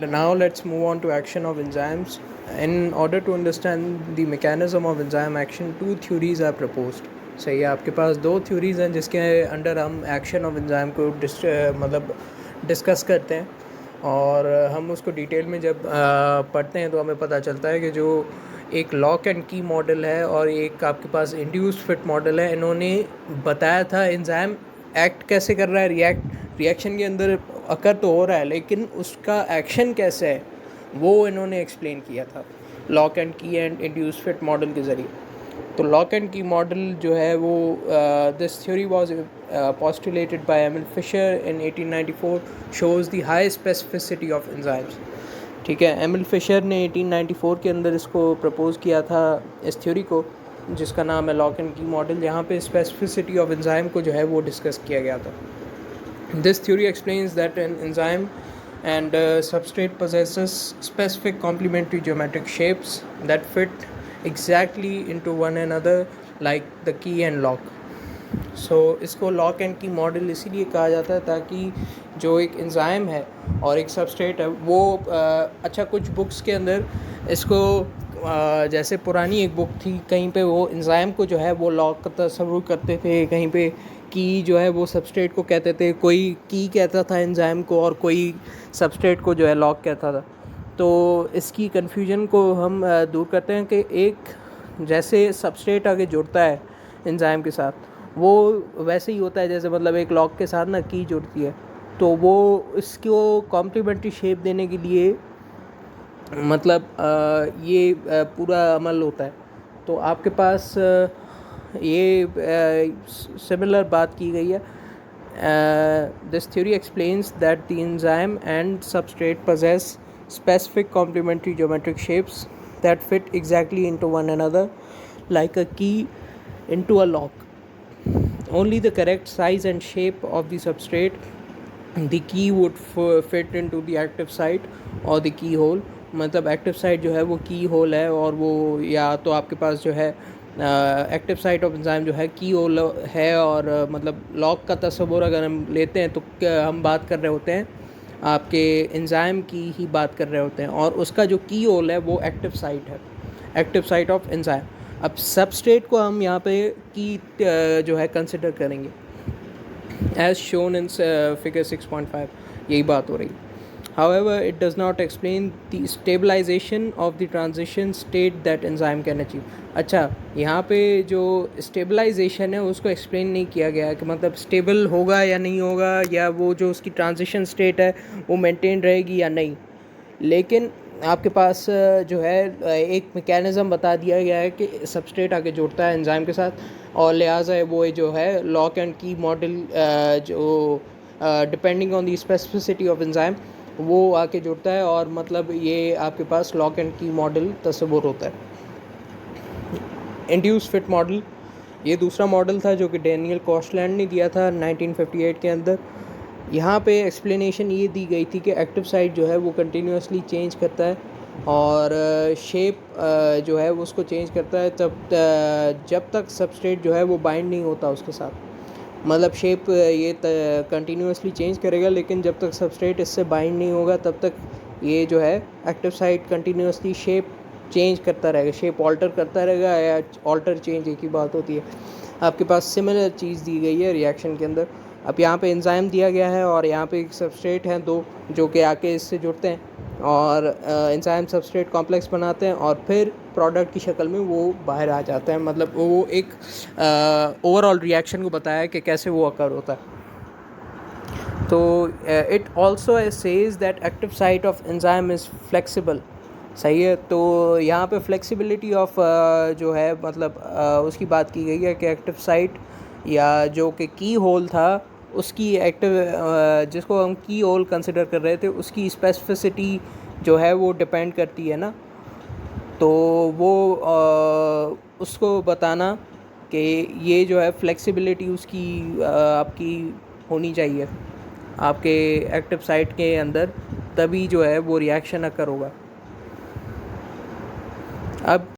Now let's move on to action of enzymes. In order to understand the mechanism of enzyme action, two theories are proposed. सही है, आपके पास दो theories हैं जिसके under हम action of enzyme को मतलब डिस्कस करते हैं, और हम उसको डिटेल में जब पढ़ते हैं तो हमें पता चलता है कि जो एक लॉक एंड की मॉडल है और एक आपके पास इंड्यूस्ड फिट मॉडल है, इन्होंने बताया था एंजाइम एक्ट कैसे कर रहा है, रिएक्शन के अंदर अकर तो हो रहा है लेकिन उसका एक्शन कैसे है वो इन्होंने एक्सप्लेन किया था लॉक एंड की एंड इंड्यूस्ड फिट मॉडल के ज़रिए। तो लॉक एंड की मॉडल जो है वो this theory was postulated by Emil Fischer in 1894 shows the high specificity of enzymes। ठीक है, एमिल फिशर ने 1894 के अंदर इसको प्रपोज किया था, इस थ्योरी को, जिसका नाम है लॉक एंड की मॉडल। यहाँ पे स्पेसिफिसिटी ऑफ एंजाइम को जो है वो डिस्कस किया गया था। This theory explains that an enzyme and substrate possesses specific complementary geometric shapes that fit exactly into one another like the key and lock। So इसको लॉक एंड की model इसीलिए कहा जाता है ताकि जो एक एंजाइम है और एक सबस्ट्रेट है वो अच्छा, कुछ बुक्स के अंदर इसको जैसे पुरानी एक बुक थी, कहीं पे वो एंजाइम को जो है वो लॉक का तस्वुर करते थे, कहीं पे की जो है वो सबस्ट्रेट को कहते थे, कोई की कहता था एंजाइम को और कोई सबस्ट्रेट को जो है लॉक कहता था। तो इसकी कन्फ्यूजन को हम दूर करते हैं कि एक जैसे सबस्ट्रेट आगे जुड़ता है एंजाइम के साथ, वो वैसे ही होता है जैसे मतलब एक लॉक के साथ ना की जुड़ती है। तो वो इसको कॉम्प्लीमेंट्री शेप देने के लिए मतलब ये पूरा अमल होता है। तो आपके पास ये सिमिलर बात की गई है। This theory explains that the enzyme and substrate possess specific complementary geometric shapes that fit exactly into one another like a key into a lock। Only the correct size and shape of the substrate, the key would fit into the active site or the key hole। मतलब active site जो है वो की whole है और वो या तो आपके पास जो है एक्टिव साइट ऑफ एंजाइम जो है की होल है, और मतलब लॉक का तस्वुर अगर हम लेते हैं तो हम बात कर रहे होते हैं आपके एंजाइम की ही बात कर रहे होते हैं, और उसका जो की होल है वो एक्टिव साइट है, एक्टिव साइट ऑफ एंजाइम। अब सबस्ट्रेट को हम यहाँ पे की जो है कंसिडर करेंगे एज शोन इन फिगर 6.5, यही बात हो रही है। However, it does not explain the stabilization of the transition state that enzyme can achieve। अच्छा, यहाँ पे जो स्टेबलाइजेशन है उसको एक्सप्लेन नहीं किया गया है कि मतलब स्टेबल होगा या नहीं होगा, या वो जो उसकी ट्रांजिशन स्टेट है वो मेंटेन रहेगी या नहीं। लेकिन आपके पास जो है एक मैकेनिज़्म बता दिया गया है कि सबस्ट्रेट आके जुड़ता है एंजाइम के साथ, और लिहाजा वो जो है लॉक एंड की मॉडल जो depending on the specificity of enzyme वो आके जुड़ता है, और मतलब ये आपके पास लॉक एंड की मॉडल तस्वुर होता है। इंड्यूस फिट मॉडल, ये दूसरा मॉडल था जो कि डैनियल कॉस्टलैंड ने दिया था 1958 के अंदर। यहाँ पे एक्सप्लेनेशन ये दी गई थी कि एक्टिव साइट जो है वो कंटिन्यूसली चेंज करता है और शेप जो है वो उसको चेंज करता है जब तक सबस्ट्रेट जो है वो बाइंड नहीं होता उसके साथ। मतलब शेप ये कंटिन्यूसली चेंज करेगा, लेकिन जब तक सबस्ट्रेट इससे बाइंड नहीं होगा तब तक ये जो है active site continuously shape change करता रहेगा, शेप ऑल्टर करता रहेगा, या ऑल्टर चेंज एक ही बात होती है। आपके पास सिमिलर चीज़ दी गई है रिएक्शन के अंदर। अब यहाँ पे एंजाइम दिया गया है और यहाँ पे एक सबस्ट्रेट हैं दो जो कि आके इससे जुड़ते हैं, और एंजाइम सबस्ट्रेट कॉम्प्लेक्स बनाते हैं और फिर प्रोडक्ट की शक्ल में वो बाहर आ जाता है। मतलब वो एक ओवरऑल रिएक्शन को बताया कि कैसे वो अकर होता है। तो it also says that active site of enzyme is flexible. सही है, तो यहाँ पे फ्लेक्सिबिलिटी ऑफ जो है मतलब उसकी बात की गई है कि एक्टिव साइट या जो कि की होल था उसकी एक्टिव जिसको हम की होल कंसिडर कर रहे थे उसकी स्पेसिफिसिटी जो है वो डिपेंड करती है ना, तो वो उसको बताना कि ये जो है फ्लेक्सिबिलिटी उसकी आपकी होनी चाहिए आपके एक्टिव साइट के अंदर, तभी जो है वो रिएक्शन अकर होगा। अब